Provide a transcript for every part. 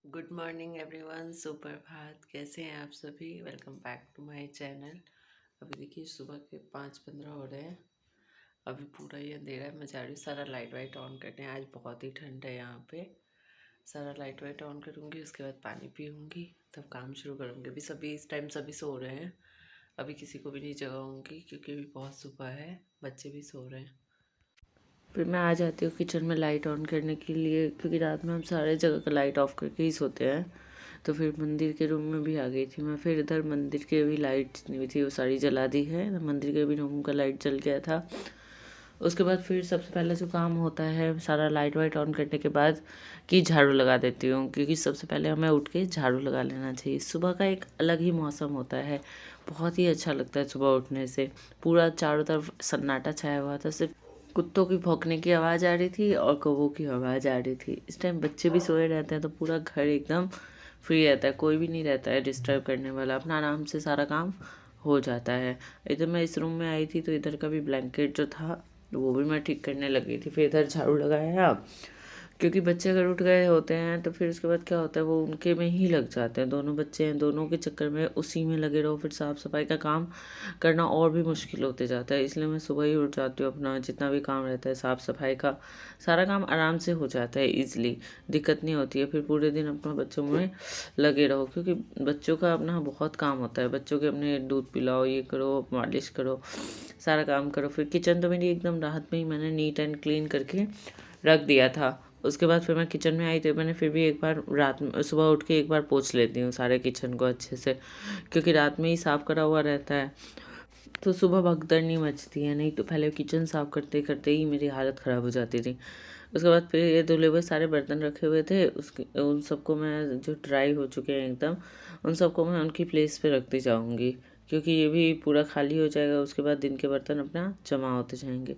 Good morning everyone, सुप्रभात। कैसे हैं आप सभी? Welcome back to my channel. अभी देखिए सुबह के 5:15 हो रहे हैं। अभी पूरा ये अंधेरा है। मैं जा रही हूँ सारा लाइट वाइट ऑन करने। आज बहुत ही ठंड है यहाँ पे। सारा लाइट वाइट ऑन करूँगी, उसके बाद पानी पीऊँगी, तब काम शुरू करूँगी। अभी सभी इस टाइम सभी सो रहे हैं। अभी किसी को भी नहीं जगाऊँगी क्योंकि अभी बहुत सुबह है, बच्चे भी सो रहे हैं। फिर मैं आ जाती हूँ किचन में लाइट ऑन करने के लिए, क्योंकि रात में हम सारे जगह का लाइट ऑफ करके ही सोते हैं। तो फिर मंदिर के रूम में भी आ गई थी मैं। फिर इधर मंदिर के भी लाइट नहीं थी, वो सारी जला दी है। तो मंदिर के भी रूम का लाइट जल गया था। उसके बाद फिर सबसे पहला जो काम होता है सारा लाइट वाइट ऑन करने के बाद कि झाड़ू लगा देती हूँ, क्योंकि सबसे पहले हमें उठ के झाड़ू लगा लेना चाहिए। सुबह का एक अलग ही मौसम होता है, बहुत ही अच्छा लगता है सुबह उठने से। पूरा चारों तरफ सन्नाटा छाया हुआ था, सिर्फ कुत्तों की भौंकने की आवाज़ आ रही थी और कौवों की आवाज़ आ रही थी। इस टाइम बच्चे भी सोए रहते हैं तो पूरा घर एकदम फ्री रहता है, कोई भी नहीं रहता है डिस्टर्ब करने वाला। अपना आराम से सारा काम हो जाता है। इधर मैं इस रूम में आई थी तो इधर का भी ब्लैंकेट जो था वो भी मैं ठीक करने लगी थी। फिर इधर झाड़ू लगाया, क्योंकि बच्चे अगर उठ गए होते हैं तो फिर उसके बाद क्या होता है, वो उनके में ही लग जाते हैं। दोनों बच्चे हैं, दोनों के चक्कर में उसी में लगे रहो, फिर साफ़ सफाई का काम करना और भी मुश्किल होते जाता है। इसलिए मैं सुबह ही उठ जाती हूँ। अपना जितना भी काम रहता है साफ़ सफाई का सारा काम आराम से हो जाता है, ईज़िली दिक्कत नहीं होती है। फिर पूरे दिन अपना बच्चों में लगे रहो, क्योंकि बच्चों का अपना बहुत काम होता है। बच्चों के अपने दूध पिलाओ, ये करो, मालिश करो, सारा काम करो। फिर किचन तो मेरी एकदम राहत में ही मैंने नीट एंड क्लीन करके रख दिया था। उसके बाद फिर मैं किचन में आई तो मैंने फिर भी एक बार रात में सुबह उठ के एक बार पोंछ लेती हूँ सारे किचन को अच्छे से, क्योंकि रात में ही साफ़ करा हुआ रहता है तो सुबह भगदड़ नहीं मचती है। नहीं तो पहले किचन साफ़ करते करते ही मेरी हालत ख़राब हो जाती थी। उसके बाद फिर ये धुले हुए सारे बर्तन रखे हुए थे, उसके उन सबको मैं जो ड्राई हो चुके हैं एकदम, उन सबको मैं उनकी प्लेस पे रखती जाऊँगी, क्योंकि ये भी पूरा खाली हो जाएगा। उसके बाद दिन के बर्तन अपना जमा होते जाएंगे।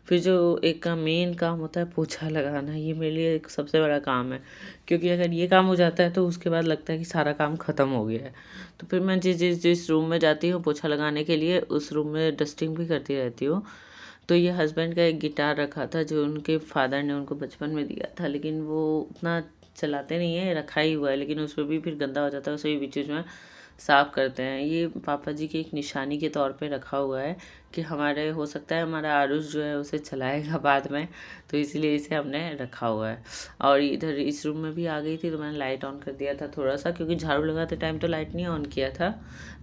फिर जो एक का मेन काम होता है पोछा लगाना, ये मेरे लिए एक सबसे बड़ा काम है, क्योंकि अगर ये काम हो जाता है तो उसके बाद लगता है कि सारा काम ख़त्म हो गया है। तो फिर मैं जिस जिस जिस रूम में जाती हूँ पोछा लगाने के लिए, उस रूम में डस्टिंग भी करती रहती हूँ। तो ये हस्बैंड का एक गिटार रखा था जो उनके फादर ने उनको बचपन में दिया था, लेकिन वो उतना चलाते नहीं है, रखा ही हुआ है, लेकिन उस पर भी फिर गंदा हो जाता है, उसे भी बीच बीच में साफ़ करते हैं। ये पापा जी की एक निशानी के तौर पे रखा हुआ है कि हमारे हो सकता है हमारा आरुष जो है उसे चलाएगा बाद में, तो इसीलिए इसे हमने रखा हुआ है। और इधर इस रूम में भी आ गई थी तो मैंने लाइट ऑन कर दिया था थोड़ा सा, क्योंकि झाड़ू लगाते टाइम तो लाइट नहीं ऑन किया था,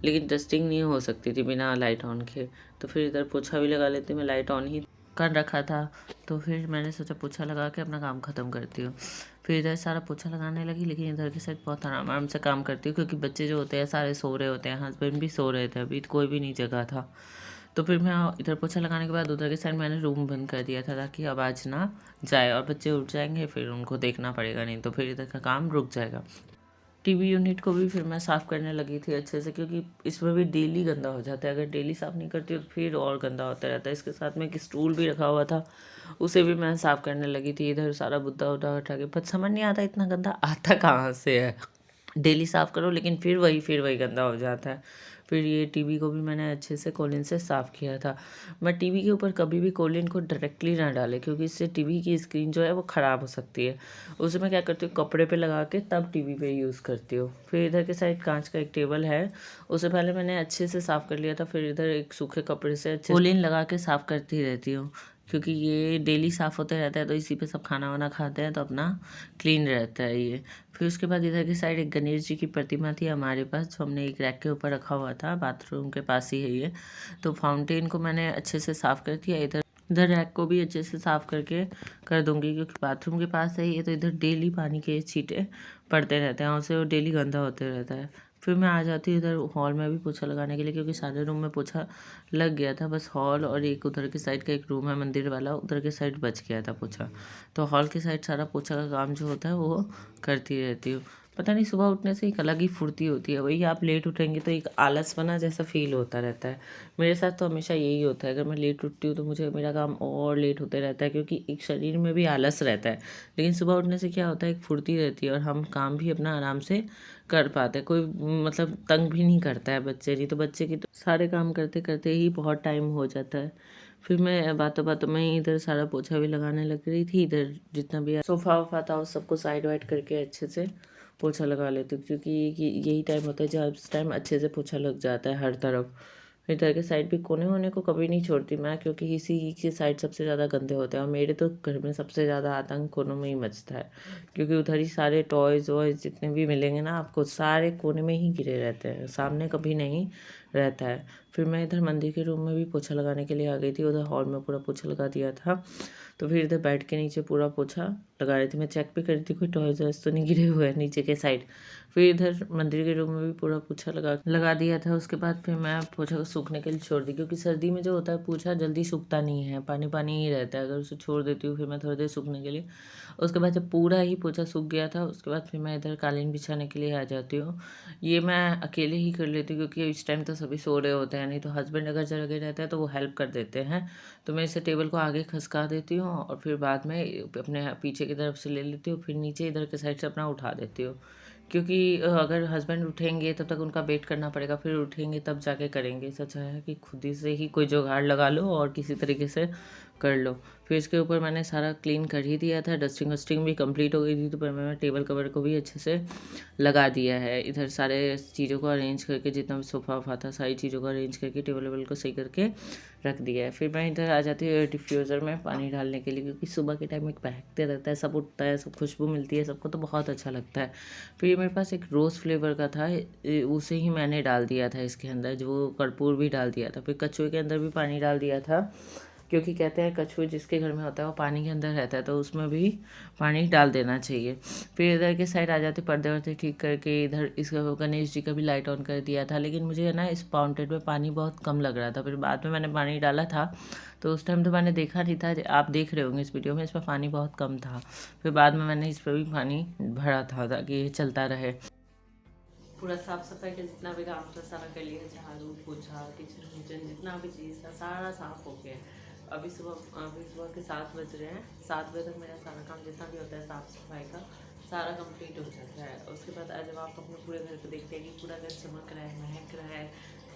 लेकिन डस्टिंग नहीं हो सकती थी बिना लाइट ऑन के। तो फिर इधर पोछा भी लगा लेती, मैं लाइट ऑन ही कर रखा था। तो फिर मैंने सोचा पोछा लगा के अपना काम ख़त्म करती हूँ। फिर इधर सारा पोछा लगाने लगी, लेकिन इधर की साइड बहुत आराम आराम से काम करती हूँ, क्योंकि बच्चे जो होते हैं सारे सो रहे होते हैं, हस्बैंड भी सो रहे थे, अभी तो कोई भी नहीं जगा था। तो फिर मैं इधर पोछा लगाने के बाद उधर के साइड मैंने रूम बंद कर दिया था, ताकि आवाज़ ना जाए, और बच्चे उठ जाएंगे फिर उनको देखना पड़ेगा, नहीं तो फिर इधर का काम रुक जाएगा। टीवी यूनिट को भी फिर मैं साफ़ करने लगी थी अच्छे से, क्योंकि इसमें भी डेली गंदा हो जाता है। अगर डेली साफ़ नहीं करती हो तो फिर और गंदा होता रहता है। इसके साथ में एक स्टूल भी रखा हुआ था, उसे भी मैं साफ़ करने लगी थी। इधर सारा बुद्दा उद्दा उठा के, पर समझ नहीं आता इतना गंदा आता कहाँ से है। डेली साफ़ करो लेकिन फिर वही गंदा हो जाता है। फिर ये टीवी को भी मैंने अच्छे से कोलिन से साफ़ किया था। मैं टीवी के ऊपर कभी भी कोलिन को डायरेक्टली ना डालें, क्योंकि इससे टीवी की स्क्रीन जो है वो ख़राब हो सकती है। उसे मैं क्या करती हूँ, कपड़े पे लगा के तब टीवी पे यूज़ करती हूँ। फिर इधर के साइड कांच का एक टेबल है, उसे पहले मैंने अच्छे से साफ़ कर लिया था। फिर इधर एक सूखे कपड़े से अच्छे कोलिन लगा के साफ़ करती रहती हूँ, क्योंकि ये डेली साफ़ होते रहता है तो इसी पे सब खाना वाना खाते हैं तो अपना क्लीन रहता है ये। फिर उसके बाद इधर की साइड एक गणेश जी की प्रतिमा थी हमारे पास, जो हमने एक रैक के ऊपर रखा हुआ था, बाथरूम के पास ही है ये। तो फाउंटेन को मैंने अच्छे से साफ़ कर दिया। इधर इधर रैक को भी अच्छे से साफ़ करके कर दूंगी, क्योंकि बाथरूम के पास है ये, तो इधर डेली पानी के छींटे पड़ते रहते हैं, उससे वो डेली गंदा होते रहता है। फिर मैं आ जाती हूँ इधर हॉल में भी पोछा लगाने के लिए, क्योंकि सारे रूम में पोछा लग गया था। बस हॉल और एक उधर के साइड का एक रूम है मंदिर वाला, उधर के साइड बच गया था पोछा। तो हॉल के साइड सारा पोछा का काम जो होता है वो करती रहती हूँ। पता नहीं सुबह उठने से एक अलग ही फुर्ती होती है। वही आप लेट उठेंगे तो एक आलसपना जैसा फील होता रहता है। मेरे साथ तो हमेशा यही होता है, अगर मैं लेट उठती हूँ तो मुझे मेरा काम और लेट होते रहता है, क्योंकि एक शरीर में भी आलस रहता है। लेकिन सुबह उठने से क्या होता है, एक फुर्ती रहती है और हम काम भी अपना आराम से कर पाते हैं। कोई मतलब तंग भी नहीं करता है बच्चे, नहीं तो बच्चे की तो सारे काम करते करते ही बहुत टाइम हो जाता है। फिर मैं बातों बातों में ही इधर सारा पोछा भी लगाने लग रही थी। इधर जितना भी सोफ़ा वोफ़ा था उस सबको साइड वाइड करके अच्छे से पोछा लगा लेती हूँ, क्योंकि यही टाइम होता है जब इस टाइम अच्छे से पोछा लग जाता है हर तरफ। इधर के साइड भी कोने होने को कभी नहीं छोड़ती मैं, क्योंकि इसी की साइड सबसे ज़्यादा गंदे होते हैं और मेरे तो घर में सबसे ज़्यादा आतंक कोनों में ही मचता है, क्योंकि उधर ही सारे टॉयज़ वॉयज़ जितने भी मिलेंगे ना आपको, सारे कोने में ही गिरे रहते हैं, सामने कभी नहीं रहता है। फिर मैं इधर मंदिर के रूम में भी पोछा लगाने के लिए आ गई थी, उधर हॉल में पूरा पोछा लगा दिया था। तो फिर इधर बेड के नीचे पूरा पोछा लगा रही थी, मैं चेक भी कर रही थी कोई टॉयज़ वॉयज़ तो नहीं गिरे हुए हैं नीचे के साइड। फिर इधर मंदिर के रूम में भी पूरा पोछा लगा दिया था। उसके बाद फिर मैं पोछा को सूखने के लिए छोड़ दी, क्योंकि सर्दी में जो होता है पोछा जल्दी सूखता नहीं है, पानी पानी ही रहता है। अगर उसे छोड़ देती हूँ फिर मैं थोड़ी देर सूखने के लिए, उसके बाद जब पूरा ही पोछा सूख गया था उसके बाद फिर मैं इधर कालीन बिछाने के लिए आ जाती हूँ। ये मैं अकेले ही कर लेती हूँ, क्योंकि इस टाइम तो सभी सो रहे होते हैं, नहीं तो हस्बैंड अगर जगे रहते हैं तो वो हेल्प कर देते हैं। तो मैं इसे टेबल को आगे खसका देती हूँ और फिर बाद में अपने पीछे की तरफ से ले लेती हूँ, फिर नीचे इधर के साइड से अपना उठा देती हूँ, क्योंकि अगर हस्बैंड उठेंगे तब तक उनका वेट करना पड़ेगा, फिर उठेंगे तब जाके करेंगे। इससे अच्छा है कि खुद ही से ही कोई जुगाड़ लगा लो और किसी तरीके से कर लो। फिर इसके ऊपर मैंने सारा क्लीन कर ही दिया था, डस्टिंग वस्टिंग भी कंप्लीट हो गई थी, तो फिर मैं टेबल कवर को भी अच्छे से लगा दिया है। इधर सारे चीज़ों को अरेंज करके, जितना भी सोफ़ा वोफ़ा था सारी चीज़ों को अरेंज करके टेबल वेबल को सही करके रख दिया है। फिर मैं इधर आ जाती हूँ डिफ्यूज़र में पानी डालने के लिए, क्योंकि सुबह के टाइम एक बहकते रहता है, सब उठता है, सब खुशबू मिलती है सबको, तो बहुत अच्छा लगता है। फिर मेरे पास एक रोज़ फ्लेवर का था, उसे ही मैंने डाल दिया था इसके अंदर, जो कर्पूर भी डाल दिया था। फिर कछुए के अंदर भी पानी डाल दिया था, क्योंकि कहते हैं कछुए जिसके घर में होता है वो पानी के अंदर रहता है, तो उसमें भी पानी डाल देना चाहिए। फिर इधर के साइड आ जाते, पर्दे वर्दे ठीक करके इधर इस गणेश जी का भी लाइट ऑन कर दिया था, लेकिन मुझे है ना इस फाउंटेन में पानी बहुत कम लग रहा था। फिर बाद में मैंने पानी डाला था, तो उस टाइम तो मैंने देखा नहीं था, आप देख रहे होंगे इस वीडियो में इसमें पानी बहुत कम था। फिर बाद में मैंने इस पर भी पानी भरा था ताकि ये चलता रहे। पूरा साफ सफाई का जितना भी काम था सारा कर लिया, झाड़ू पोछा किचन विचन जितना भी चीज़ था सारा साफ हो गया। अभी सुबह के 7 बज रहे हैं, 7 बजे तक मेरा सारा काम जितना भी होता है साफ़ सफाई का सारा कंप्लीट हो जाता है। उसके बाद आज जब आप अपने पूरे घर को देखते हैं कि पूरा घर चमक रहा है, महक रहा है,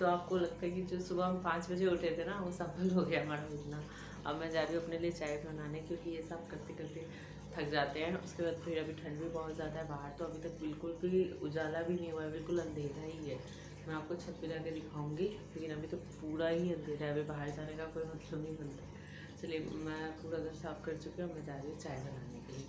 तो आपको लगता है कि जो सुबह हम 5 बजे उठे थे ना वो सफल हो गया हमारा उठना। अब मैं जा रही हूँ अपने लिए चाय बनाने, क्योंकि ये सब करते करते थक जाते हैं। उसके बाद फिर अभी ठंड भी बहुत ज़्यादा है बाहर, तो अभी तक बिल्कुल भी उजाला भी नहीं हुआ है, बिल्कुल अंधेरा ही है। मैं आपको छत पे जाके दिखाऊंगी, लेकिन अभी तो पूरा ही अंधेरा है, अभी बाहर जाने का कोई मतलब नहीं बनता। चलिए मैं पूरा घर साफ़ कर चुकी हूँ, मैं जा रही हूँ चाय बनाने के लिए।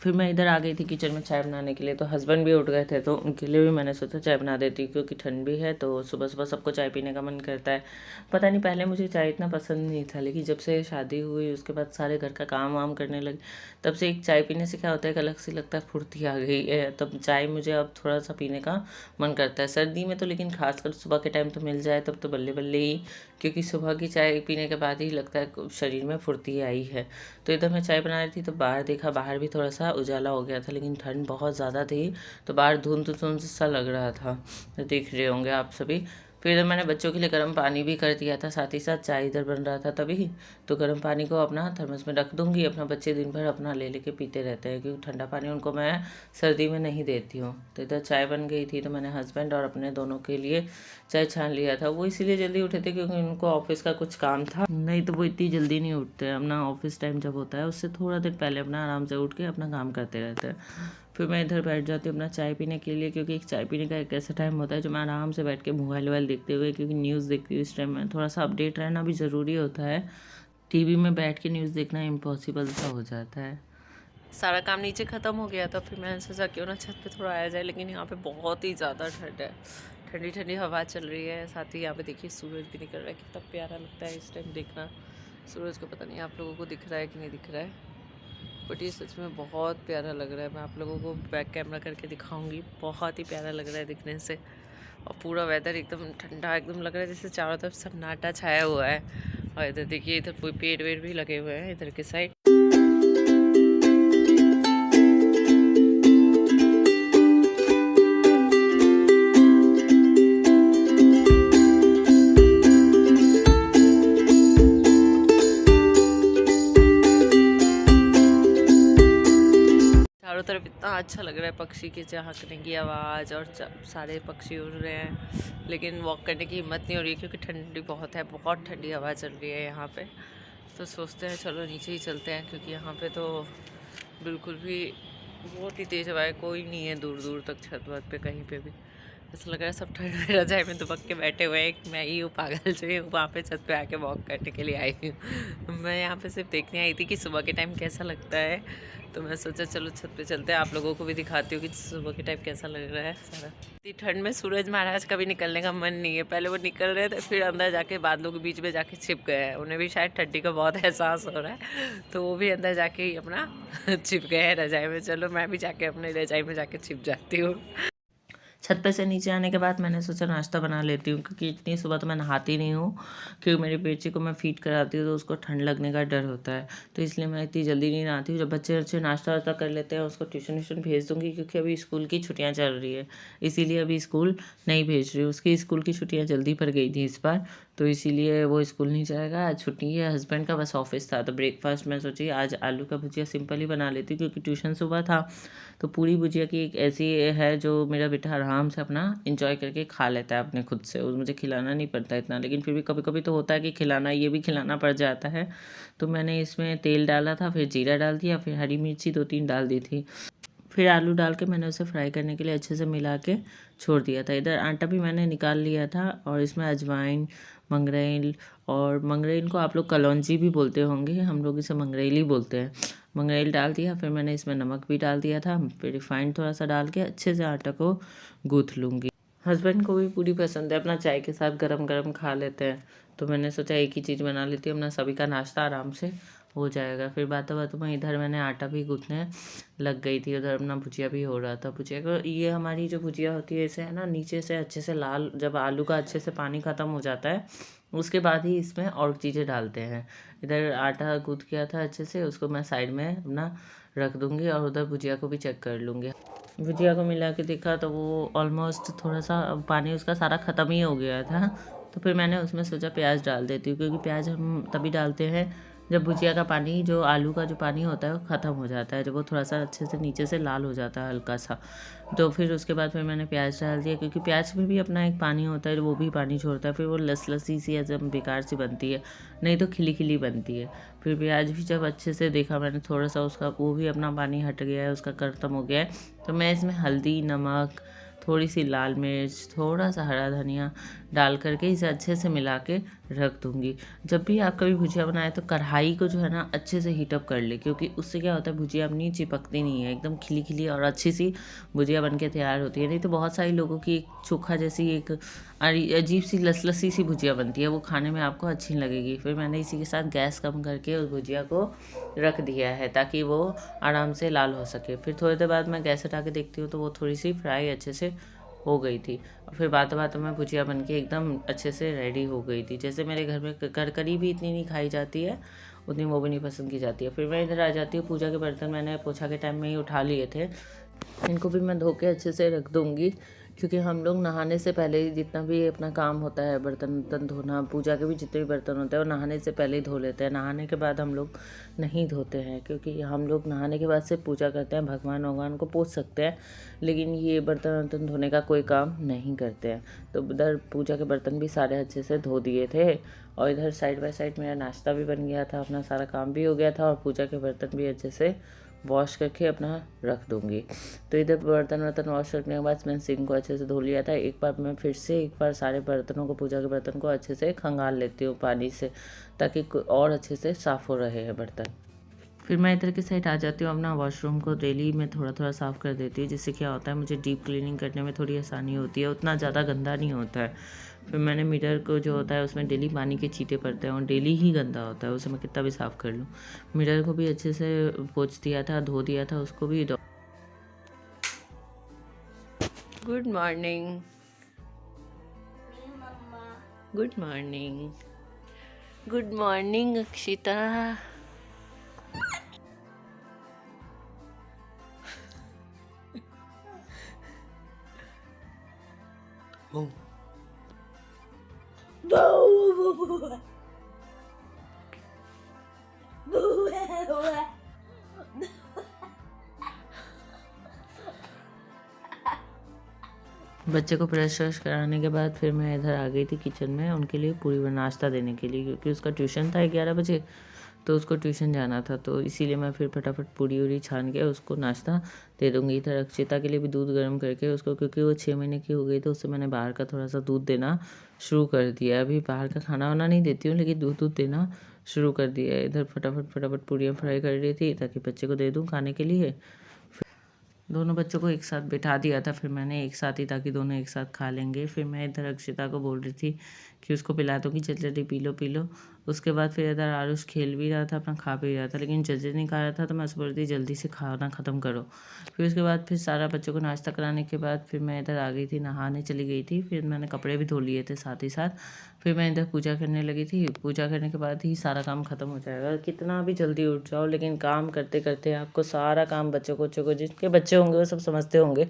फिर मैं इधर आ गई थी किचन में चाय बनाने के लिए, तो हस्बैंड भी उठ गए थे, तो उनके लिए भी मैंने सोचा चाय बना देती, क्योंकि ठंड भी है तो सुबह सुबह सबको चाय पीने का मन करता है। पता नहीं पहले मुझे चाय इतना पसंद नहीं था, लेकिन जब से शादी हुई उसके बाद सारे घर का काम वाम करने लगे, तब से एक चाय पीने से क्या होता है, एक अलग से लगता है फुर्ती आ गई है, तब चाय मुझे अब थोड़ा सा पीने का मन करता है सर्दी में तो। लेकिन खासकर सुबह के टाइम तो मिल जाए तब तो बल्ले बल्ले ही, क्योंकि सुबह की चाय पीने के बाद ही लगता है शरीर में फुर्ती आई है। तो इधर मैं चाय बना रही थी तो बाहर देखा, बाहर भी थोड़ा सा उजाला हो गया था, लेकिन ठंड बहुत ज़्यादा थी, तो बाहर धुंध धुंध सा लग रहा था, तो देख रहे होंगे आप सभी। फिर इधर मैंने बच्चों के लिए गर्म पानी भी कर दिया था, साथ ही साथ चाय इधर बन रहा था तभी, तो गर्म पानी को अपना थर्मस में रख दूँगी। अपना बच्चे दिन भर अपना ले लेके पीते रहते हैं, क्योंकि ठंडा पानी उनको मैं सर्दी में नहीं देती हूँ। तो इधर चाय बन गई थी, तो मैंने हस्बैंड और अपने दोनों के लिए चाय छान लिया था। वो इसीलिए जल्दी उठे थे क्योंकि उनको ऑफिस का कुछ काम था, नहीं तो वो इतनी जल्दी नहीं उठते। अपना ऑफिस टाइम जब होता है उससे थोड़ा देर पहले अपना आराम से उठ के अपना काम करते रहते हैं। फिर मैं इधर बैठ जाती हूँ अपना चाय पीने के लिए, क्योंकि एक चाय पीने का एक ऐसा टाइम होता है जो मैं आराम से बैठ के मोबाइल वोबाइल देखते हुए, क्योंकि न्यूज़ देखती हूँ इस टाइम में, थोड़ा सा अपडेट रहना भी ज़रूरी होता है। टीवी में बैठ के न्यूज़ देखना इम्पॉसिबल सा हो जाता है। सारा काम नीचे ख़त्म हो गया था, फिर मैंने सोचा क्यों ना छत पे थोड़ा आया जाए, लेकिन यहाँ पे बहुत ही ज़्यादा ठंड है, ठंडी ठंडी हवा चल रही है। साथ ही यहाँ पे देखिए सूरज भी निकल रहा है, कितना प्यारा लगता है इस टाइम देखना सूरज को। पता नहीं आप लोगों को दिख रहा है कि नहीं दिख रहा है, बट ये सच में बहुत प्यारा लग रहा है। मैं आप लोगों को बैक कैमरा करके दिखाऊंगी, बहुत ही प्यारा लग रहा है दिखने से। और पूरा वेदर एकदम ठंडा एकदम लग रहा है, जैसे चारों तरफ सन्नाटा छाया हुआ है। और इधर देखिए, इधर कोई पेड़ वेड़ भी लगे हुए हैं इधर के साइड। चारों तरफ इतना अच्छा लग रहा है, पक्षी के चहकने की आवाज़, और सारे पक्षी उड़ रहे हैं, लेकिन वॉक करने की हिम्मत नहीं हो रही है क्योंकि ठंडी बहुत है, बहुत ठंडी हवा चल रही है यहाँ पे। तो सोचते हैं चलो नीचे ही चलते हैं, क्योंकि यहाँ पे तो बिल्कुल भी बहुत ही तेज हवा है, कोई नहीं है दूर दूर तक छत वत पे कहीं पे भी। ऐसा लग रहा है सब ठंड में रजाई में दुबक के बैठे हुए हैं। मैं ही हूँ पागल जो हूँ वहाँ पे छत पे आके वॉक करने के लिए आई हूँ। मैं यहाँ पे सिर्फ देखने आई थी कि सुबह के टाइम कैसा लगता है, तो मैं सोचा चलो छत पे चलते हैं, आप लोगों को भी दिखाती हूँ कि सुबह के टाइम कैसा लग रहा है सारा। इतनी ठंड में सूरज महाराज का भी निकलने का मन नहीं है। पहले वो निकल रहे थे, फिर अंदर जाके बादलों के बीच में जाके छिप गए हैं। उन्हें भी शायद ठंडी का बहुत एहसास हो रहा है, तो वो भी अंदर जाके ही अपना छिप गए हैं रजाई में। चलो मैं भी जाके अपने रजाई में जाके छिप जाती हूँ। छत पे से नीचे आने के बाद मैंने सोचा नाश्ता बना लेती हूँ, क्योंकि इतनी सुबह तो मैं नहाती नहीं हूँ, क्योंकि मेरे बेटे को मैं फीड कराती हूँ तो उसको ठंड लगने का डर होता है, तो इसलिए मैं इतनी जल्दी नहीं नहाती हूँ। जब बच्चे बच्चे नाश्ता वास्ता कर लेते हैं उसको ट्यूशन व्यूशन भेज दूँगी, क्योंकि अभी स्कूल की छुट्टियाँ चल रही है, इसीलिए अभी स्कूल नहीं भेज रही हूँ। उसकी स्कूल की छुट्टियाँ जल्दी पड़ गई थी इस बार, तो इसीलिए वो स्कूल नहीं जाएगा। आज छुट्टी है, हस्बैंड का बस ऑफिस था, तो ब्रेकफास्ट मैं सोची आज आलू का भुजिया सिंपल ही बना लेती हूँ, क्योंकि ट्यूशन सुबह था। तो पूरी भुजिया की एक ऐसी है जो मेरा बेटा आराम से अपना इंजॉय करके खा लेता है अपने खुद से, और मुझे खिलाना नहीं पड़ता इतना, लेकिन फिर भी कभी कभी तो होता है कि खिलाना, ये भी खिलाना पड़ जाता है। तो मैंने इसमें तेल डाला था, फिर जीरा डाल दिया, फिर हरी मिर्ची 2-3 डाल दी थी, फिर आलू डाल के मैंने उसे फ्राई करने के लिए अच्छे से मिला के छोड़ दिया था। इधर आटा भी मैंने निकाल लिया था, और इसमें अजवाइन, मंगरेल, और मंगरेल को आप लोग कलौंजी भी बोलते होंगे, हम लोग इसे मंगरेल ही बोलते हैं। मंगरेल डाल दिया, फिर मैंने इसमें नमक भी डाल दिया था, फिर रिफाइंड थोड़ा सा डाल के अच्छे से आटा को गूँथ लूँगी। हस्बैंड को भी पूरी पसंद है, अपना चाय के साथ गरम गरम खा लेते हैं, तो मैंने सोचा एक ही चीज़ बना लेती हूँ, अपना सभी का नाश्ता आराम से हो जाएगा। फिर बातों बातों में इधर मैंने आटा भी गूँथने लग गई थी, उधर अपना भुजिया भी हो रहा था। भुजिया को, ये हमारी जो भुजिया होती है इसे है ना नीचे से अच्छे से लाल, जब आलू का अच्छे से पानी ख़त्म हो जाता है उसके बाद ही इसमें और चीज़ें डालते हैं। इधर आटा गूँथ किया था अच्छे से, उसको मैं साइड में अपना रख दूँगी, और उधर भुजिया को भी चेक कर लूँगी। भुजिया को मिला के देखा तो वो ऑलमोस्ट थोड़ा सा पानी उसका सारा ख़त्म ही हो गया था, तो फिर मैंने उसमें सोचा प्याज डाल देती हूँ, क्योंकि प्याज हम तभी डालते हैं जब भुजिया का पानी, जो आलू का जो पानी होता है वो ख़त्म हो जाता है, जब वो थोड़ा सा अच्छे से नीचे से लाल हो जाता है हल्का सा, तो फिर उसके बाद फिर मैंने प्याज डाल दिया, क्योंकि प्याज में भी अपना एक पानी होता है, वो भी पानी छोड़ता है, फिर वो लसी सी एकदम बेकार सी बनती है, नहीं तो खिली खिली बनती है। फिर प्याज भी जब अच्छे से देखा मैंने, थोड़ा सा उसका वो भी अपना पानी हट गया है, उसका ख़त्म हो गया है, तो मैं इसमें हल्दी, नमक, थोड़ी सी लाल मिर्च, थोड़ा सा हरा धनिया डाल करके इसे अच्छे से मिला के रख दूँगी। जब भी आप कभी भुजिया बनाए तो कढ़ाई को जो है ना अच्छे से हीटअप कर ले, क्योंकि उससे क्या होता है भुजिया अपनी चिपकती नहीं है, एकदम खिली खिली और अच्छी सी भुजिया बन के तैयार होती है। नहीं तो बहुत सारे लोगों की एक चोखा जैसी एक अजीब सी लसी सी भुजिया बनती है, वो खाने में आपको अच्छी नहीं लगेगी। फिर मैंने इसी के साथ गैस कम करके उस भुजिया को रख दिया है, ताकि वो आराम से लाल हो सके। फिर थोड़ी देर बाद मैं गैस हटा के देखती हूँ तो वो थोड़ी सी फ्राई अच्छे से हो गई थी, और फिर बातों बातों में भुजिया बन के एकदम अच्छे से रेडी हो गई थी। जैसे मेरे घर में करकरी भी इतनी नहीं खाई जाती है, उतनी वो भी नहीं पसंद की जाती है। फिर मैं इधर आ जाती हूँ, पूजा के बर्तन मैंने पोछा के टाइम में ही उठा लिए थे, इनको भी मैं धो के अच्छे से रख दूँगी, क्योंकि हम लोग नहाने से पहले ही जितना भी अपना काम होता है, बर्तन वर्तन धोना, पूजा के भी जितने भी बर्तन होते हैं वो नहाने से पहले ही धो लेते हैं। नहाने के बाद हम लोग नहीं धोते हैं, क्योंकि हम लोग नहाने के बाद से पूजा करते हैं, भगवान भगवान को पूज सकते हैं, लेकिन ये बर्तन वर्तन धोने का कोई काम नहीं करते हैं। तो इधर पूजा के बर्तन भी सारे अच्छे से धो दिए थे, और इधर साइड बाय साइड मेरा नाश्ता भी बन गया था, अपना सारा काम भी हो गया था, और पूजा के बर्तन भी अच्छे से वॉश करके अपना रख दूँगी। तो इधर बर्तन वर्तन वॉश करने के बाद मैंने सिंक को अच्छे से धो लिया था। एक बार मैं फिर से एक बार सारे बर्तनों को, पूजा के बर्तन को अच्छे से खंगाल लेती हूँ पानी से, ताकि और अच्छे से साफ़ हो रहे हैं बर्तन। फिर मैं इधर की साइड आ जाती हूँ, अपना वॉशरूम को डेली मैं थोड़ा थोड़ा साफ़ कर देती हूँ, जिससे क्या होता है मुझे डीप क्लीनिंग करने में थोड़ी आसानी होती है, उतना ज़्यादा गंदा नहीं होता है। फिर मैंने मिरर को जो होता है उसमें डेली पानी के छींटे पड़ते हैं, और डेली ही गंदा होता है, उसे मैं कितना भी साफ़ कर लूँ। मिरर को भी अच्छे से पोंछ दिया था, धो दिया था उसको भी। Good morning, good morning, good morning Akshita. बच्चे को ब्रश व्रश कराने के बाद फिर मैं इधर आ गई थी किचन में, उनके लिए पूरी नाश्ता देने के लिए, क्योंकि उसका ट्यूशन था 11 बजे, तो उसको ट्यूशन जाना था, तो इसीलिए मैं फिर फटाफट पूड़ी उड़ी छान के उसको नाश्ता दे दूँगी। इधर अक्षिता के लिए भी दूध गर्म करके उसको, क्योंकि वो 6 महीने की हो गई, तो उससे मैंने बाहर का थोड़ा सा दूध देना शुरू कर दिया है। अभी बाहर का खाना वाना नहीं देती हूँ, लेकिन दूध देना शुरू कर दिया है। इधर फटाफट पूड़ियाँ फ्राई कर रही थी ताकि बच्चे को दे दूँ खाने के लिए। दोनों बच्चों को एक साथ बिठा दिया था फिर मैंने एक साथ ही, ताकि दोनों एक साथ खा लेंगे। फिर मैं इधर अक्षिता को बोल रही थी कि उसको पिला दूँगी, जल्दी जल्दी पी लो। उसके बाद फिर इधर आरुष खेल भी रहा था, अपना खा भी रहा था, लेकिन जल्दी नहीं खा रहा था, तो मैं उसको बोल रही थी जल्दी से खाना ख़त्म करो। फिर उसके बाद फिर सारा बच्चों को नाश्ता कराने के बाद फिर मैं इधर आ गई थी, नहाने चली गई थी। फिर मैंने कपड़े भी धो लिए थे साथ ही साथ। फिर मैं इधर पूजा करने लगी थी। पूजा करने के बाद ही सारा काम ख़त्म हो जाएगा। कितना भी जल्दी उठ जाओ, लेकिन काम करते करते आपको सारा काम बच्चों को जिसके बच्चे होंगे वो सब समझते होंगे,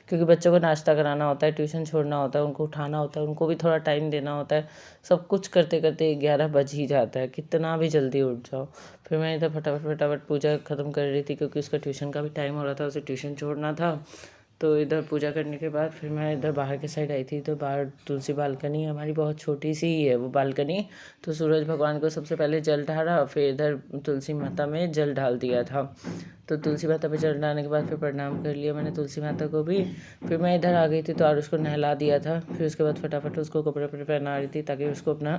क्योंकि बच्चों को नाश्ता कराना होता है, ट्यूशन छोड़ना होता है, उनको उठाना होता है, उनको भी थोड़ा टाइम देना होता है। सब कुछ करते करते 11 बज ही जाता है, कितना भी जल्दी उठ जाओ। फिर मैं इधर फटाफट पूजा ख़त्म कर रही थी, क्योंकि उसका ट्यूशन का भी टाइम हो रहा था, उसे ट्यूशन छोड़ना था। तो इधर पूजा करने के बाद फिर मैं इधर बाहर के साइड आई थी। तो बाहर तुलसी बालकनी हमारी बहुत छोटी सी ही है वो बालकनी। तो सूरज भगवान को सबसे पहले जल ढाला, फिर इधर तुलसी माता में जल डाल दिया था। तो तुलसी माता पे जल डालने के बाद फिर प्रणाम कर लिया मैंने तुलसी माता को भी। फिर मैं इधर आ गई थी, तो आरुष को नहला दिया था। फिर उसके बाद फटाफट उसको कपड़े वपड़े पहना रही थी, ताकि उसको अपना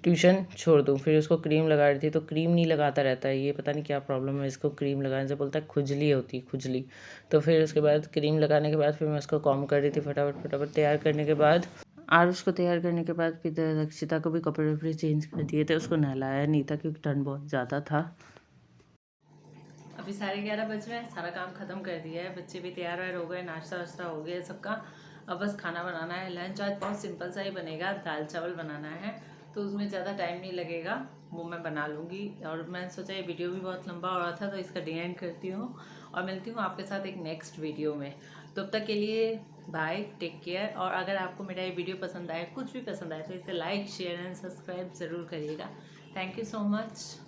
ट्यूशन छोड़ दूँ। फिर उसको क्रीम लगा रही थी, तो क्रीम नहीं लगाता रहता है, ये पता नहीं क्या प्रॉब्लम है इसको, क्रीम लगाने से बोलता है खुजली होती है, खुजली। तो फिर उसके बाद क्रीम लगाने के बाद फिर मैं उसको कॉम कर रही थी फटाफट तैयार करने के बाद। आरुष को तैयार करने के बाद फिर रक्षिता को भी कपड़े वपड़े चेंज कर दिए थे, उसको नहलाया नहीं था क्योंकि ठंड बहुत ज़्यादा था। अभी 11:30 बज रहे हैं, सारा काम ख़त्म कर दिया है, बच्चे भी तैयार वायर हो गए, नाश्ता वाश्ता हो गया सबका। अब बस खाना बनाना है। लंच आज बहुत सिंपल सा ही बनेगा, दाल चावल बनाना है, तो उसमें ज़्यादा टाइम नहीं लगेगा, वो मैं बना लूँगी। और मैंने सोचा ये वीडियो भी बहुत लंबा हो रहा था, तो इसका डी एंड करती हूँ और मिलती हूँ आपके साथ एक नेक्स्ट वीडियो में। तो तब तक के लिए बाय, टेक केयर। और अगर आपको मेरा ये वीडियो पसंद आए, कुछ भी पसंद आए, तो इसे लाइक शेयर एंड सब्सक्राइब ज़रूर करिएगा। Thank you so much.